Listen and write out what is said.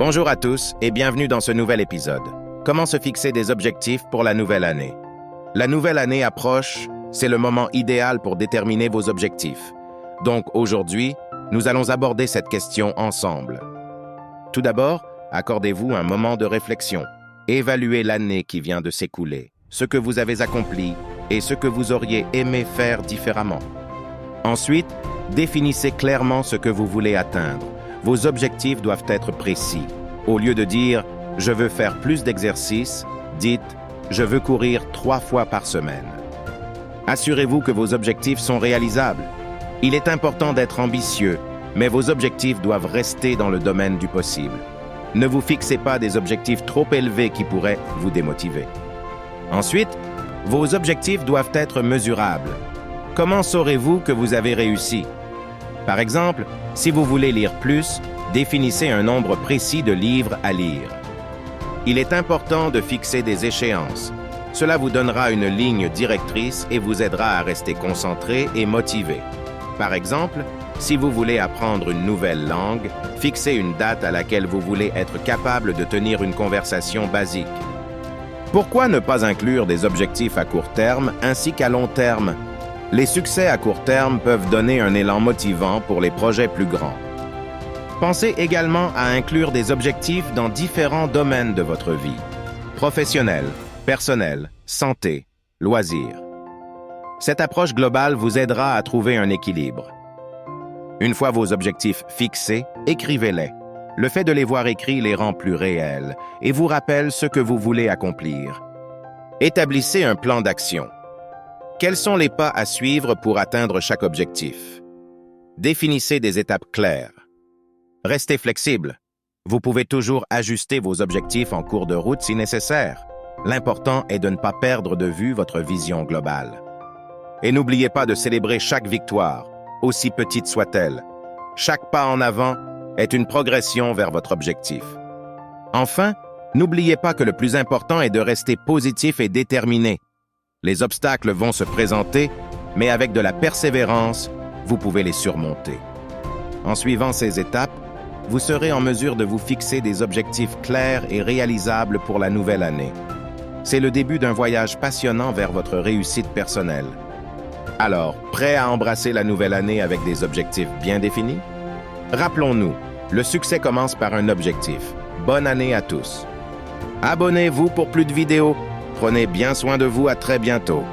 Bonjour à tous et bienvenue dans ce nouvel épisode. Comment se fixer des objectifs pour la nouvelle année? La nouvelle année approche, c'est le moment idéal pour déterminer vos objectifs. Donc aujourd'hui, nous allons aborder cette question ensemble. Tout d'abord, accordez-vous un moment de réflexion. Évaluez l'année qui vient de s'écouler, ce que vous avez accompli et ce que vous auriez aimé faire différemment. Ensuite, définissez clairement ce que vous voulez atteindre. Vos objectifs doivent être précis. Au lieu de dire « je veux faire plus d'exercices », dites « je veux courir 3 fois par semaine ». Assurez-vous que vos objectifs sont réalisables. Il est important d'être ambitieux, mais vos objectifs doivent rester dans le domaine du possible. Ne vous fixez pas des objectifs trop élevés qui pourraient vous démotiver. Ensuite, vos objectifs doivent être mesurables. Comment saurez-vous que vous avez réussi? Par exemple, si vous voulez lire plus, définissez un nombre précis de livres à lire. Il est important de fixer des échéances. Cela vous donnera une ligne directrice et vous aidera à rester concentré et motivé. Par exemple, si vous voulez apprendre une nouvelle langue, fixez une date à laquelle vous voulez être capable de tenir une conversation basique. Pourquoi ne pas inclure des objectifs à court terme ainsi qu'à long terme? Les succès à court terme peuvent donner un élan motivant pour les projets plus grands. Pensez également à inclure des objectifs dans différents domaines de votre vie: professionnel, personnel, santé, loisirs. Cette approche globale vous aidera à trouver un équilibre. Une fois vos objectifs fixés, écrivez-les. Le fait de les voir écrits les rend plus réels et vous rappelle ce que vous voulez accomplir. Établissez un plan d'action. Quels sont les pas à suivre pour atteindre chaque objectif? Définissez des étapes claires. Restez flexible. Vous pouvez toujours ajuster vos objectifs en cours de route si nécessaire. L'important est de ne pas perdre de vue votre vision globale. Et n'oubliez pas de célébrer chaque victoire, aussi petite soit-elle. Chaque pas en avant est une progression vers votre objectif. Enfin, n'oubliez pas que le plus important est de rester positif et déterminé. Les obstacles vont se présenter, mais avec de la persévérance, vous pouvez les surmonter. En suivant ces étapes, vous serez en mesure de vous fixer des objectifs clairs et réalisables pour la nouvelle année. C'est le début d'un voyage passionnant vers votre réussite personnelle. Alors, prêt à embrasser la nouvelle année avec des objectifs bien définis? Rappelons-nous, le succès commence par un objectif. Bonne année à tous. Abonnez-vous pour plus de vidéos. Prenez bien soin de vous, à très bientôt.